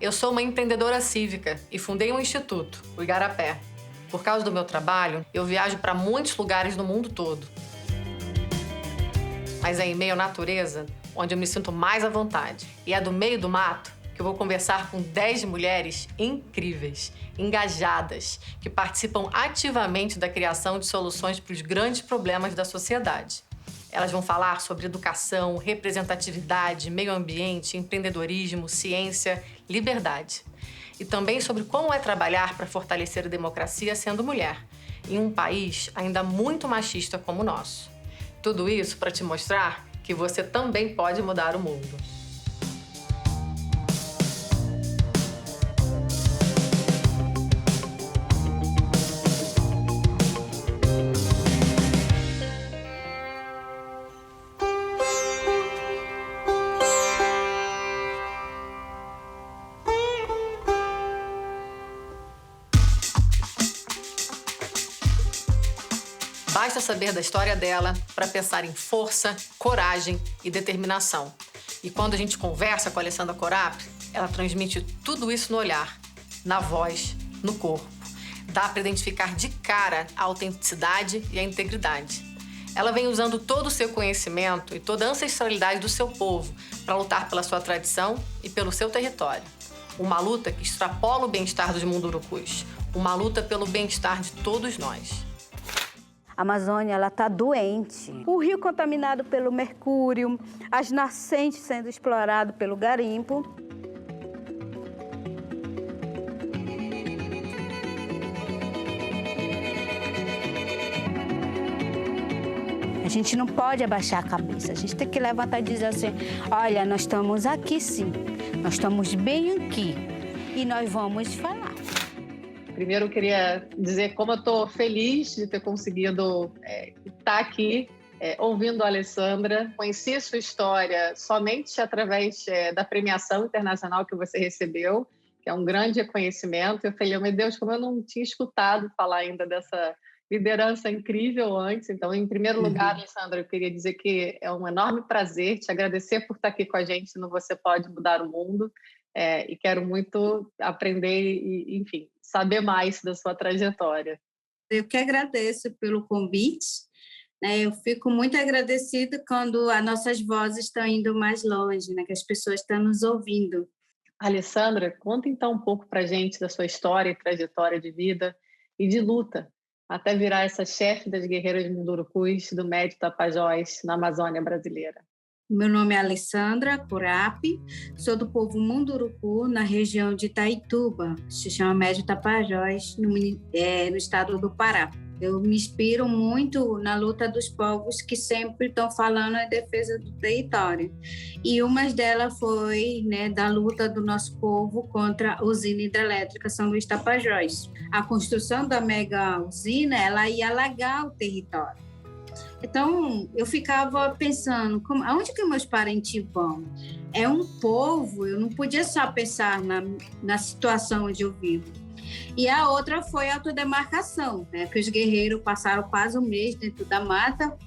Eu sou uma empreendedora cívica e fundei um instituto, o Igarapé. Por causa do meu trabalho, eu viajo para muitos lugares no mundo todo. Mas é em meio à natureza onde eu me sinto mais à vontade. E é do meio do mato que eu vou conversar com 10 mulheres incríveis, engajadas, que participam ativamente da criação de soluções para os grandes problemas da sociedade. Elas vão falar sobre educação, representatividade, meio ambiente, empreendedorismo, ciência, liberdade. E também sobre como é trabalhar para fortalecer a democracia sendo mulher, em um país ainda muito machista como o nosso. Tudo isso para te mostrar que você também pode mudar o mundo. Basta saber da história dela para pensar em força, coragem e determinação. E quando a gente conversa com a Alessandra Corapi, ela transmite tudo isso no olhar, na voz, no corpo. Dá para identificar de cara a autenticidade e a integridade. Ela vem usando todo o seu conhecimento e toda a ancestralidade do seu povo para lutar pela sua tradição e pelo seu território. Uma luta que extrapola o bem-estar dos mundurucus. Uma luta pelo bem-estar de todos nós. A Amazônia está doente. O rio contaminado pelo mercúrio, as nascentes sendo exploradas pelo garimpo. A gente não pode abaixar a cabeça, a gente tem que levantar e dizer assim, olha, nós estamos aqui sim, nós estamos bem aqui e nós vamos falar. Primeiro, eu queria dizer como eu estou feliz de ter conseguido estar aqui ouvindo a Alessandra. Conheci a sua história somente através da premiação internacional que você recebeu, que é um grande reconhecimento. Eu falei, meu Deus, como eu não tinha escutado falar ainda dessa liderança incrível antes. Então, em primeiro lugar, Alessandra, eu queria dizer que é um enorme prazer te agradecer por estar aqui com a gente no Você Pode Mudar o Mundo. E quero muito aprender e, enfim, saber mais da sua trajetória. Eu que agradeço pelo convite, né? Eu fico muito agradecida quando as nossas vozes estão indo mais longe, né? Que as pessoas estão nos ouvindo. Alessandra, conta então um pouco para a gente da sua história e trajetória de vida e de luta, até virar essa chefe das guerreiras mundurucus do Médio Tapajós, na Amazônia brasileira. Meu nome é Alessandra Corapi, sou do povo Munduruku, na região de Itaituba, se chama Médio Tapajós, no estado do Pará. Eu me inspiro muito na luta dos povos que sempre estão falando em defesa do território. E uma delas foi, né, da luta do nosso povo contra a usina hidrelétrica São Luís Tapajós. A construção da mega usina, ela ia alagar o território. Então, eu ficava pensando, aonde que meus parentes vão? É um povo, eu não podia só pensar na situação onde eu vivo. E a outra foi a autodemarcação, né? Que os guerreiros passaram quase um mês dentro da mata,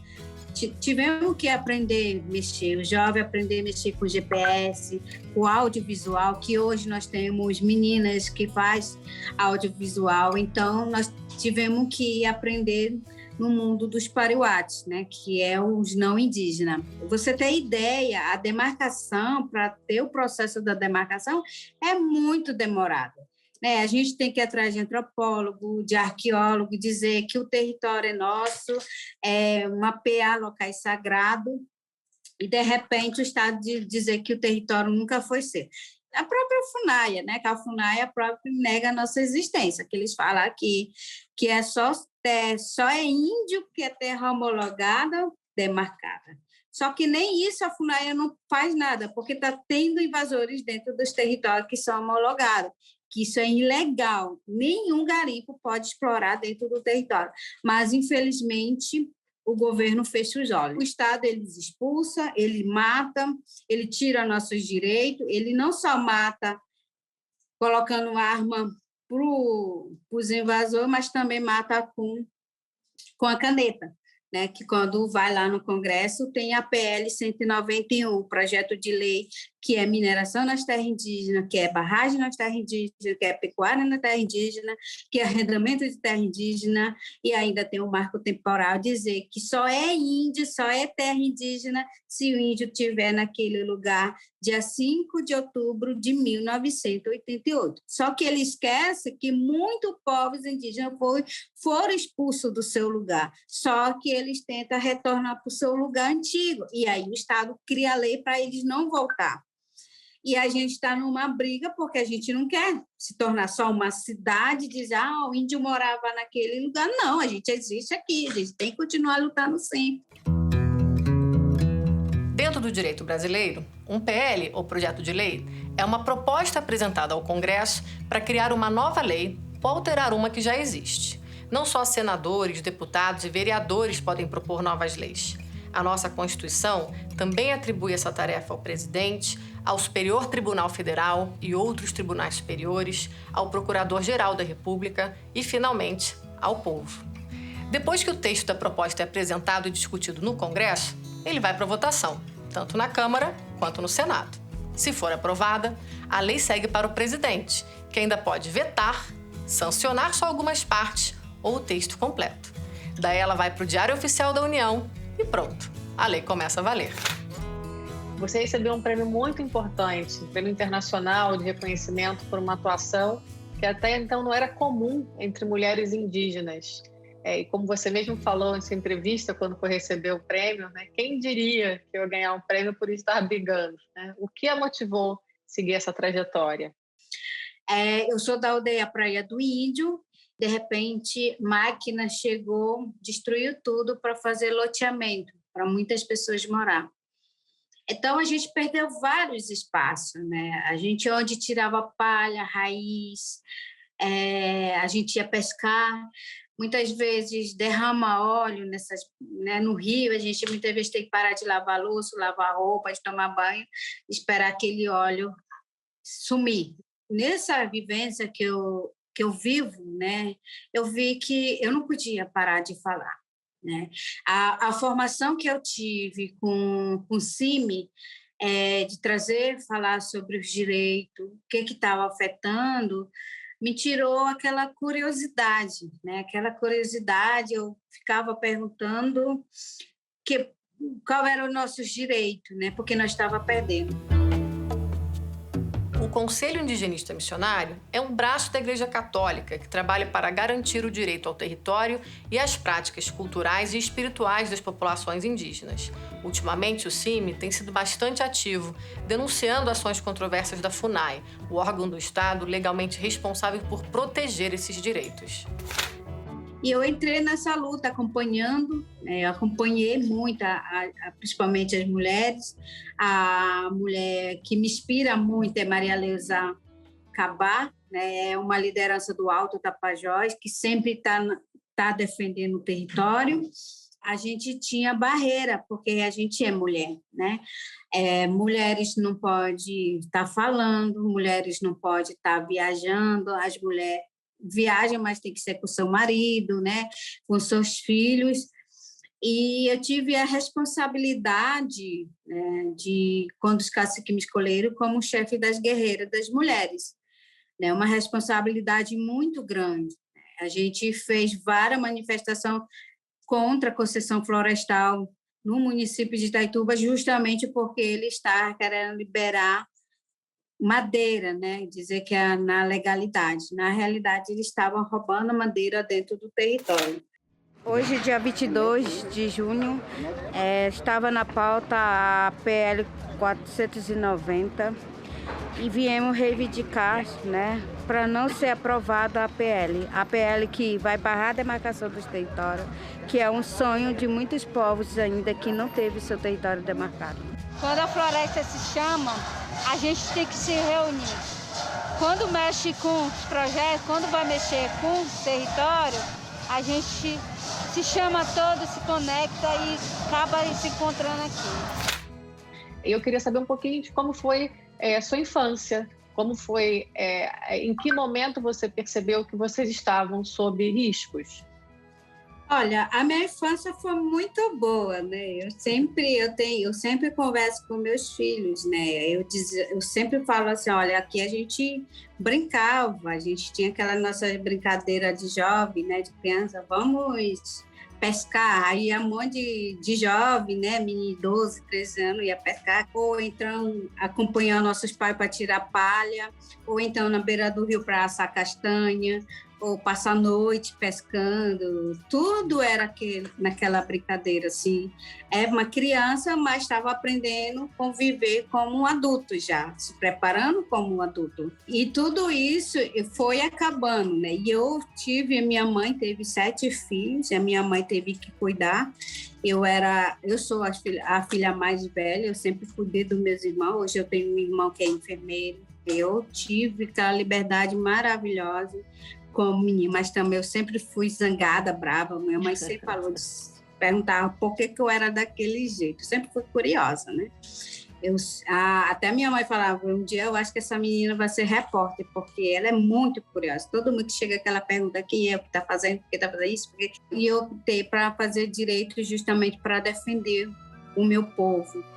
tivemos que aprender a mexer, o jovem aprender a mexer com GPS, com audiovisual, que hoje nós temos meninas que fazem audiovisual, então nós tivemos que aprender no mundo dos pariuates, né, que é os não indígenas. Você ter ideia, a demarcação, para ter o processo da demarcação, é muito demorado. Né? A gente tem que ir atrás de antropólogo, de arqueólogo, dizer que o território é nosso, mapear locais sagrados, e, de repente, o Estado dizer que o território nunca foi seu. A própria FUNAI, né, que a FUNAI própria nega a nossa existência, que eles falam aqui que só é índio que é terra homologada, demarcada. Só que nem isso a FUNAI não faz nada, porque está tendo invasores dentro dos territórios que são homologados, que isso é ilegal. Nenhum garimpo pode explorar dentro do território. Mas, infelizmente, o governo fecha os olhos. O Estado, ele expulsa, ele mata, ele tira nossos direitos, ele não só mata colocando arma para os invasores, mas também mata com a caneta, né? Que quando vai lá no Congresso tem a PL 191, projeto de lei que é mineração nas terras indígenas, que é barragem nas terras indígenas, que é pecuária na terra indígena, que é arrendamento de terra indígena, e ainda tem o marco temporal, dizer que só é índio, só é terra indígena se o índio estiver naquele lugar dia 5 de outubro de 1988. Só que ele esquece que muitos povos indígenas foram expulsos do seu lugar, só que eles tentam retornar para o seu lugar antigo, e aí o Estado cria a lei para eles não voltar. E a gente está numa briga porque a gente não quer se tornar só uma cidade e dizer, o índio morava naquele lugar. Não, a gente existe aqui, a gente tem que continuar lutando sempre. Dentro do direito brasileiro, um PL, ou projeto de lei, é uma proposta apresentada ao Congresso para criar uma nova lei ou alterar uma que já existe. Não só senadores, deputados e vereadores podem propor novas leis. A nossa Constituição também atribui essa tarefa ao presidente, ao Superior Tribunal Federal e outros tribunais superiores, ao Procurador-Geral da República e, finalmente, ao povo. Depois que o texto da proposta é apresentado e discutido no Congresso, ele vai para votação, tanto na Câmara quanto no Senado. Se for aprovada, a lei segue para o presidente, que ainda pode vetar, sancionar só algumas partes ou o texto completo. Daí ela vai para o Diário Oficial da União e pronto, a lei começa a valer. Você recebeu um prêmio muito importante, um prêmio internacional de reconhecimento por uma atuação que até então não era comum entre mulheres indígenas. E como você mesmo falou nessa entrevista, quando foi receber o prêmio, né, quem diria que eu ia ganhar um prêmio por estar brigando? Né? O que a motivou a seguir essa trajetória? Eu sou da aldeia Praia do Índio. De repente, máquina chegou, destruiu tudo para fazer loteamento, para muitas pessoas morar. Então, a gente perdeu vários espaços, né? A gente onde tirava palha, raiz, a gente ia pescar, muitas vezes derrama óleo no rio, a gente muitas vezes tem que parar de lavar louça, lavar roupa, de tomar banho, esperar aquele óleo sumir. Nessa vivência que eu vivo, né, eu vi que eu não podia parar de falar. Né? A formação que eu tive com o CIMI, de falar sobre os direitos, o que estava afetando, me tirou aquela curiosidade, né? Aquela curiosidade, eu ficava perguntando qual eram os nossos direitos, né? Porque nós estávamos perdendo. O Conselho Indigenista Missionário é um braço da Igreja Católica que trabalha para garantir o direito ao território e às práticas culturais e espirituais das populações indígenas. Ultimamente, o CIMI tem sido bastante ativo, denunciando ações controversas da FUNAI, o órgão do Estado legalmente responsável por proteger esses direitos. E eu entrei nessa luta acompanhando, eu acompanhei muito, principalmente as mulheres. A mulher que me inspira muito é Maria Leusa Cabá, né? É uma liderança do Alto Tapajós, que sempre está defendendo o território. A gente tinha barreira, porque a gente é mulher, né? Mulheres não podem estar falando, mulheres não podem estar viajando, as mulheres viagem, mas tem que ser com o seu marido, né? Com seus filhos. E eu tive a responsabilidade, né, de quando os caciques me escolheram como chefe das guerreiras das mulheres, né? Uma responsabilidade muito grande. A gente fez várias manifestações contra a concessão florestal no município de Itaituba, justamente porque ele está querendo liberar madeira, né? Dizer que é na legalidade. Na realidade, eles estavam roubando madeira dentro do território. Hoje, dia 22 de junho, estava na pauta a PL 490 e viemos reivindicar, né, para não ser aprovada a PL que vai barrar a demarcação dos territórios, que é um sonho de muitos povos ainda que não teve seu território demarcado. Quando a floresta se chama, a gente tem que se reunir. Quando mexe com os projetos, quando vai mexer com o território, a gente se chama todo, se conecta e acaba se encontrando aqui. Eu queria saber um pouquinho de como foi a sua infância, como foi, em que momento você percebeu que vocês estavam sob riscos? Olha, a minha infância foi muito boa, né? Eu sempre converso com meus filhos, né? Eu sempre falo assim, olha, aqui a gente brincava, a gente tinha aquela nossa brincadeira de jovem, né? De criança, vamos pescar. Aí a mãe de jovem, né? Menino de 12, 13 anos ia pescar, ou então acompanhar nossos pais para tirar palha, ou então na beira do rio para assar castanha, ou passar a noite pescando, tudo era naquela brincadeira, assim. É uma criança, mas estava aprendendo a conviver como um adulto já, se preparando como um adulto. E tudo isso foi acabando, né? E minha mãe teve 7 filhos, e a minha mãe teve que cuidar. Eu sou a filha mais velha, eu sempre cuidei dos meus irmãos. Hoje eu tenho um irmão que é enfermeiro. Eu tive aquela liberdade maravilhosa como menina, mas também eu sempre fui zangada, brava. Minha mãe sempre perguntava por que eu era daquele jeito. Eu sempre fui curiosa, né? Até minha mãe falava, um dia eu acho que essa menina vai ser repórter, porque ela é muito curiosa. Todo mundo que chega aquela pergunta, quem é o que está fazendo, por que está fazendo isso? E eu optei para fazer direito justamente para defender o meu povo.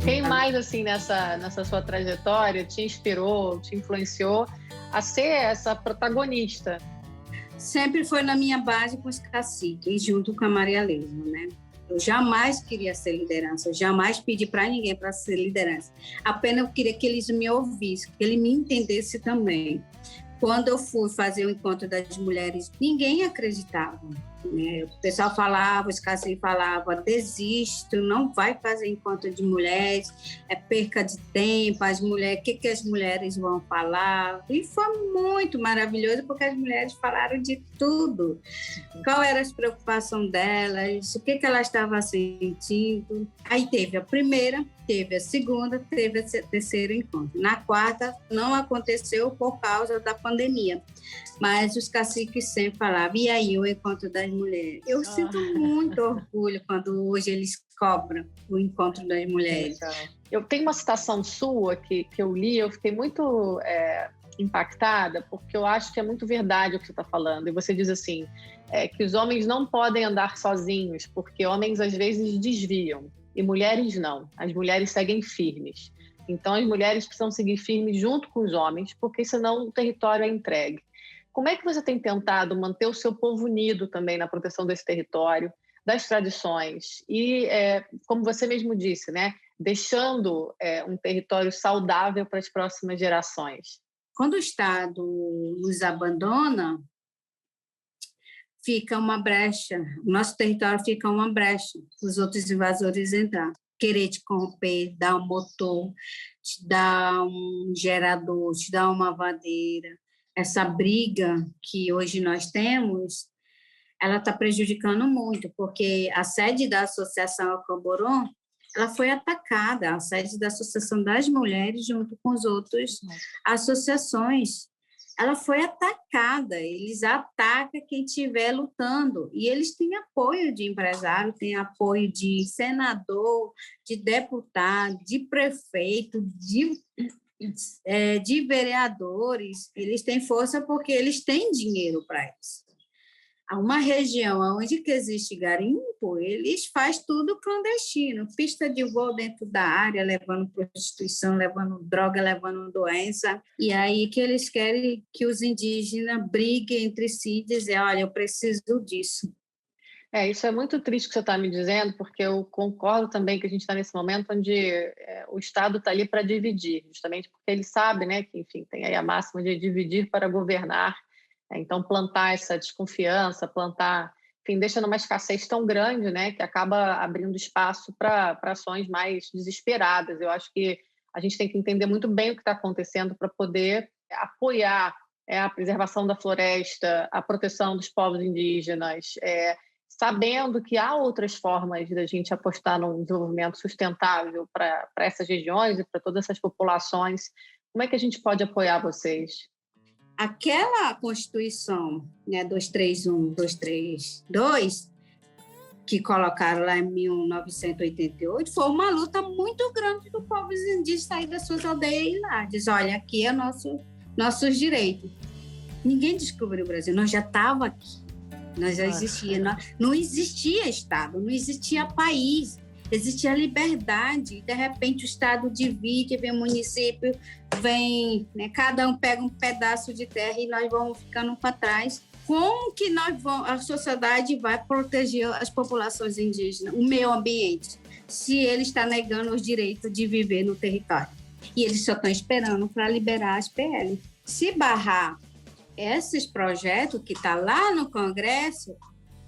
Quem mais, assim, nessa sua trajetória te inspirou, te influenciou a ser essa protagonista? Sempre foi na minha base com os caciques, junto com a Maria Leisa, né? Eu jamais queria ser liderança, eu jamais pedi para ninguém para ser liderança. Apenas eu queria que eles me ouvissem, que eles me entendessem também. Quando eu fui fazer o encontro das mulheres, ninguém acreditava, né? O pessoal falava, os caciques falavam, desisto, não vai fazer encontro de mulheres, é perca de tempo, as mulheres, o que as mulheres vão falar? E foi muito maravilhoso, porque as mulheres falaram de tudo. Qual era a preocupação delas, o que elas estavam sentindo. Aí teve a primeira, teve a segunda, teve a terceira encontro. Na quarta, não aconteceu por causa da pandemia, mas os caciques sempre falavam, e aí o encontro das mulheres? Eu sinto muito orgulho quando hoje eles cobram o encontro das mulheres. Eu tenho uma citação sua que eu li, eu fiquei muito impactada, porque eu acho que é muito verdade o que você está falando. E você diz assim, que os homens não podem andar sozinhos, porque homens às vezes desviam, e mulheres não. As mulheres seguem firmes. Então as mulheres precisam seguir firmes junto com os homens, porque senão o território é entregue. Como é que você tem tentado manter o seu povo unido também na proteção desse território, das tradições e, como você mesmo disse, né, deixando um território saudável para as próximas gerações? Quando o Estado nos abandona, fica uma brecha, o nosso território fica uma brecha para os outros invasores entrar. Querer te corromper, dar um motor, te dar um gerador, te dar uma vadeira. Essa briga que hoje nós temos, ela está prejudicando muito, porque a sede da Associação Alcamborão, ela foi atacada, a sede da Associação das Mulheres, junto com as outras associações, ela foi atacada, eles atacam quem estiver lutando, e eles têm apoio de empresário, têm apoio de senador, de deputado, de prefeito, de vereadores, eles têm força porque eles têm dinheiro para isso. Há uma região onde que existe garimpo, eles fazem tudo clandestino, pista de voo dentro da área, levando prostituição, levando droga, levando doença, e aí que eles querem que os indígenas briguem entre si e dizer, olha, eu preciso disso. Isso é muito triste que você está me dizendo, porque eu concordo também que a gente está nesse momento onde o Estado está ali para dividir, justamente porque ele sabe, né, que, enfim, tem aí a máxima de dividir para governar. Então, plantar essa desconfiança, enfim, deixa numa escassez tão grande, né, que acaba abrindo espaço para ações mais desesperadas. Eu acho que a gente tem que entender muito bem o que está acontecendo para poder apoiar a preservação da floresta, a proteção dos povos indígenas, sabendo que há outras formas da gente apostar num desenvolvimento sustentável para essas regiões e para todas essas populações, como é que a gente pode apoiar vocês? Aquela Constituição, né, 231, 232, que colocaram lá em 1988, foi uma luta muito grande do povo indígena sair das suas aldeias e ir lá. Diz, olha, aqui é nossos direitos. Ninguém descobriu o Brasil, nós já estávamos aqui. Nós já existíamos. Não existia Estado, não existia país, existia liberdade. De repente o Estado divide, vem o município, vem, né, cada um pega um pedaço de terra e nós vamos ficando para trás. Como que a sociedade vai proteger as populações indígenas, o meio ambiente, se ele está negando os direitos de viver no território? E eles só estão esperando para liberar as PL. Se barrar esses projetos que estão lá no Congresso,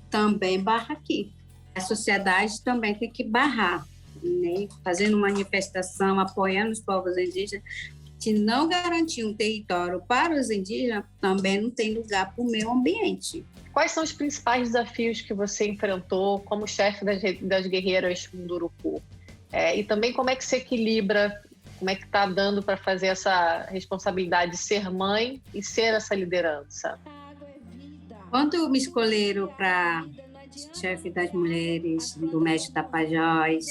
também barra aqui. A sociedade também tem que barrar, né? Fazendo manifestação, apoiando os povos indígenas. Se não garantir um território para os indígenas, também não tem lugar para o meio ambiente. Quais são os principais desafios que você enfrentou como chefe das guerreiras Munduruku? E também como é que se equilibra, como é que está dando para fazer essa responsabilidade de ser mãe e ser essa liderança? Quando me escolheram para chefe das mulheres do Médio Tapajós,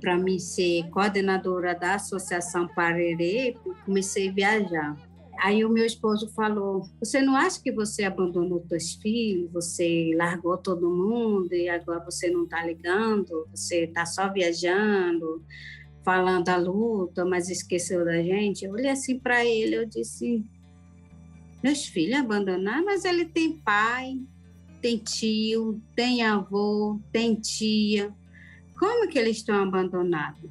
para mim ser coordenadora da Associação Parerê, comecei a viajar. Aí o meu esposo falou, você não acha que você abandonou teus filhos, você largou todo mundo e agora você não está ligando, você está só viajando, falando a luta, mas esqueceu da gente? Eu olhei assim para ele, eu disse, meus filhos abandonaram, mas ele tem pai, tem tio, tem avô, tem tia. Como que eles estão abandonados?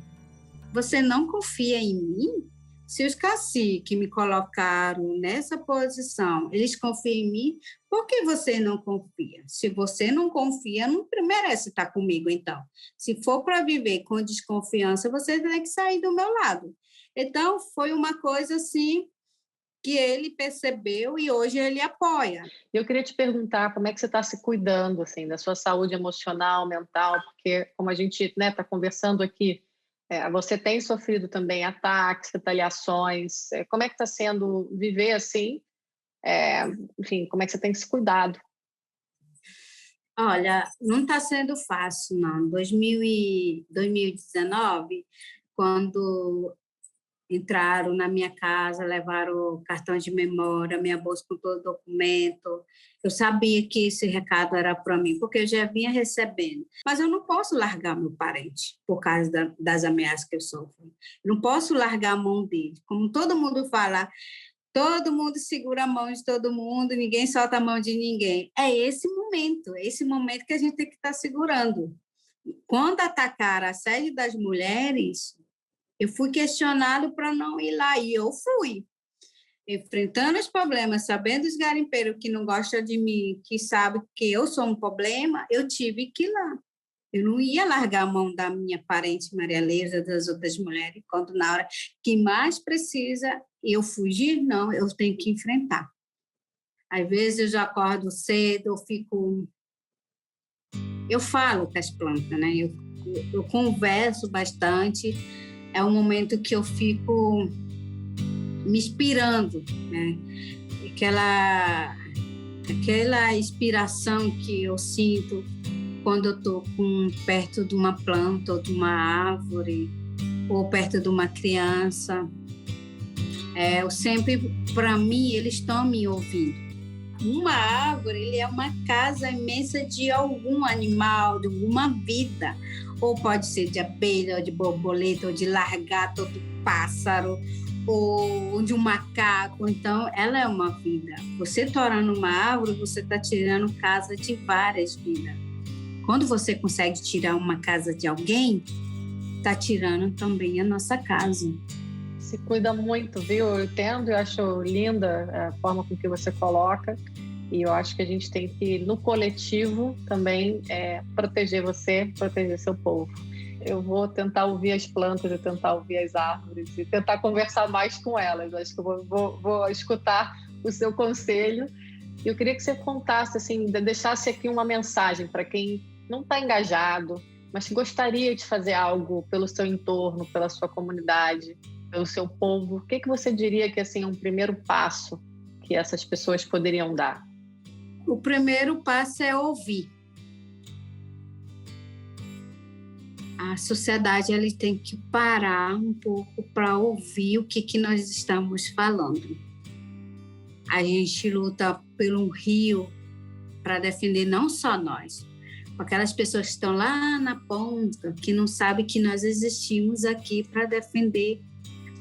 Você não confia em mim? Se os caciques me colocaram nessa posição, eles confiam em mim, por que você não confia? Se você não confia, não merece estar comigo, então. Se for para viver com desconfiança, você tem que sair do meu lado. Então, foi uma coisa assim que ele percebeu e hoje ele apoia. Eu queria te perguntar como é que você está se cuidando assim, da sua saúde emocional, mental, porque como a gente está conversando aqui, você tem sofrido também ataques, retaliações. Como é que está sendo viver assim? Enfim, como é que você tem se cuidado? Olha, não está sendo fácil, não. 2019, quando entraram na minha casa, levaram o cartão de memória, minha bolsa com todo o documento. Eu sabia que esse recado era para mim, porque eu já vinha recebendo. Mas eu não posso largar meu parente por causa das ameaças que eu sofro. Eu não posso largar a mão dele. Como todo mundo fala, todo mundo segura a mão de todo mundo, ninguém solta a mão de ninguém. É esse momento que a gente tem que estar segurando. Quando atacaram a sede das mulheres, eu fui questionado para não ir lá, e eu fui. Enfrentando os problemas, sabendo os garimpeiros que não gostam de mim, que sabem que eu sou um problema, eu tive que ir lá. Eu não ia largar a mão da minha parente Maria Leisa, das outras mulheres, quando na hora que mais precisa eu fugir, não, eu tenho que enfrentar. Às vezes eu já acordo cedo, eu falo com as plantas, né? Eu converso bastante. É um momento que eu fico me inspirando, né? Aquela inspiração que eu sinto quando eu estou perto de uma planta ou de uma árvore ou perto de uma criança. Eu sempre, para mim, eles estão me ouvindo. Uma árvore é uma casa imensa de algum animal, de alguma vida. Ou pode ser de abelha, ou de borboleta, ou de lagarto, ou de pássaro, ou de um macaco. Então, ela é uma vida. Você torando uma árvore, você está tirando casa de várias vidas. Quando você consegue tirar uma casa de alguém, está tirando também a nossa casa. Se cuida muito, viu? Eu entendo, eu acho linda a forma com que você coloca. E eu acho que a gente tem que, no coletivo, também proteger você, proteger seu povo. Eu vou tentar ouvir as plantas, e tentar ouvir as árvores e tentar conversar mais com elas. Acho que eu vou escutar o seu conselho. E eu queria que você contasse, assim, deixasse aqui uma mensagem para quem não está engajado, mas que gostaria de fazer algo pelo seu entorno, pela sua comunidade, pelo seu povo. O que você diria que assim, é um primeiro passo que essas pessoas poderiam dar? O primeiro passo é ouvir. A sociedade ela tem que parar um pouco para ouvir o que nós estamos falando. A gente luta por um rio para defender não só nós, aquelas pessoas que estão lá na ponta, que não sabem que nós existimos aqui para defender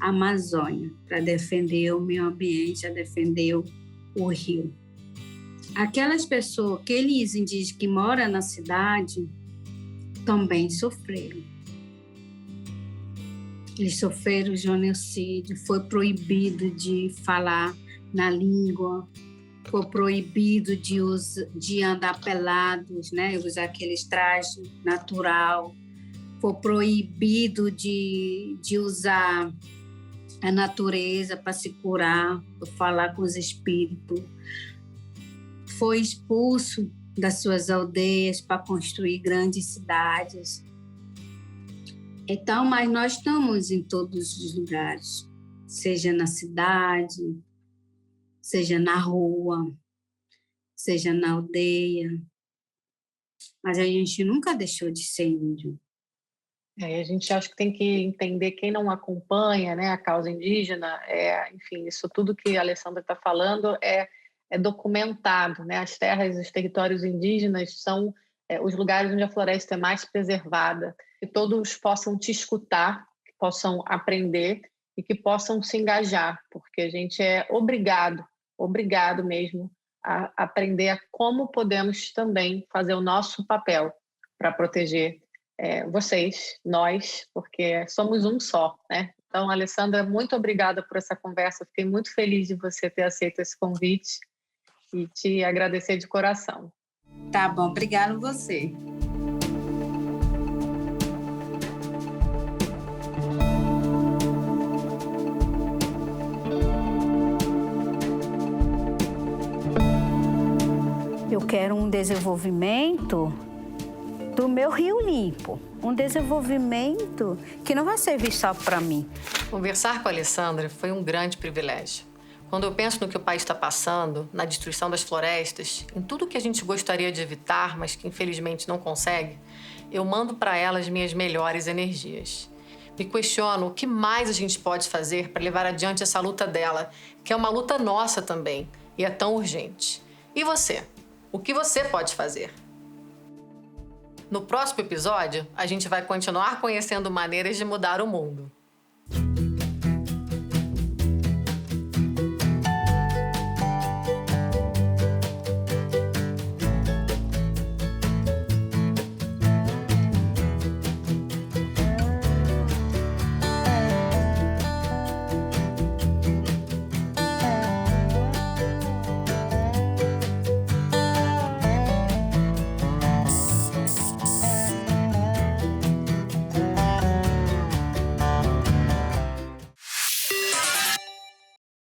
a Amazônia, para defender o meio ambiente, para defender o rio. Aquelas pessoas, aqueles indígenas que moram na cidade, também sofreram. Eles sofreram genocídio, foi proibido de falar na língua, foi proibido de andar pelados, né? Usar aqueles trajes natural, foi proibido de usar a natureza para se curar, para falar com os espíritos. Foi expulso das suas aldeias para construir grandes cidades. Então, mas nós estamos em todos os lugares, seja na cidade, seja na rua, seja na aldeia. Mas a gente nunca deixou de ser índio. A gente acha que tem que entender quem não acompanha, né, a causa indígena. Enfim, isso tudo que a Alessandra está falando é documentado, né? As terras, os territórios indígenas são os lugares onde a floresta é mais preservada. Que todos possam te escutar, que possam aprender e que possam se engajar, porque a gente é obrigado mesmo a aprender a como podemos também fazer o nosso papel para proteger vocês, nós, porque somos um só, né? Então, Alessandra, muito obrigada por essa conversa. Fiquei muito feliz de você ter aceito esse convite e te agradecer de coração. Tá bom, obrigada a você. Eu quero um desenvolvimento do meu Rio Limpo, um desenvolvimento que não vai servir só para mim. Conversar com a Alessandra foi um grande privilégio. Quando eu penso no que o país está passando, na destruição das florestas, em tudo que a gente gostaria de evitar, mas que infelizmente não consegue, eu mando para ela as minhas melhores energias. Me questiono o que mais a gente pode fazer para levar adiante essa luta dela, que é uma luta nossa também, e é tão urgente. E você? O que você pode fazer? No próximo episódio, a gente vai continuar conhecendo maneiras de mudar o mundo.